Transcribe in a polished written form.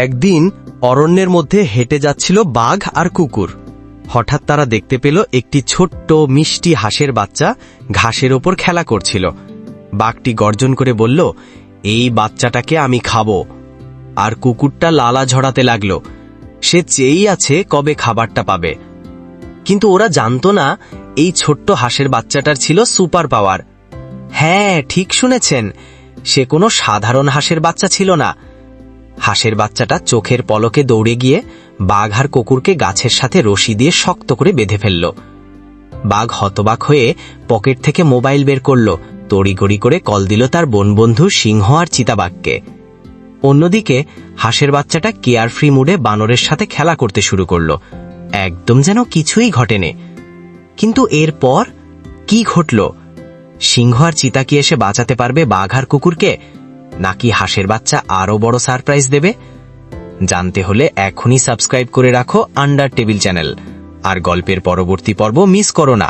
একদিন অরণ্যের মধ্যে হেঁটে যাচ্ছিল বাঘ আর কুকুর। হঠাৎ তারা দেখতে পেল একটি ছোট্ট মিষ্টি হাঁসের বাচ্চা ঘাসের ওপর খেলা করছিল। বাঘটি গর্জন করে বলল, এই বাচ্চাটাকে আমি খাবো। আর কুকুরটা লালা ঝরাতে লাগল, সে চেয়েই আছে কবে খাবারটা পাবে। কিন্তু ওরা জানতো না এই ছোট্ট হাঁসের বাচ্চাটার ছিল সুপার পাওয়ার। হ্যাঁ, ঠিক শুনেছেন, সে কোনো সাধারণ হাঁসের বাচ্চা ছিল না। হাঁসের বাচ্চাটা চোখের পলকে দৌড়ে গিয়ে বাঘ আর কুকুরকে গাছের সাথে রশি দিয়ে শক্ত করে বেঁধে ফেলল। বাঘ হতবাক হয়ে পকেট থেকে মোবাইল বের করল, তড়িঘড়ি করে কল দিল তার বনবন্ধু সিংহ আর চিতাবাঘকে। অন্যদিকে হাঁসের বাচ্চাটা কেয়ারফ্রি মুডে বানরের সাথে খেলা করতে শুরু করল, একদম যেন কিছুই ঘটেনি। কিন্তু এরপর কি ঘটল? সিংহ আর চিতা কি এসে বাঁচাতে পারবে বাঘ আর কুকুরকে, নাকি হাঁসের বাচ্চা আরো বড় সারপ্রাইজ দেবে? জানতে হলে এখনই সাবস্ক্রাইব করে রাখো আন্ডার টেবিল চ্যানেল, আর গল্পের পরবর্তী পর্ব মিস করো না।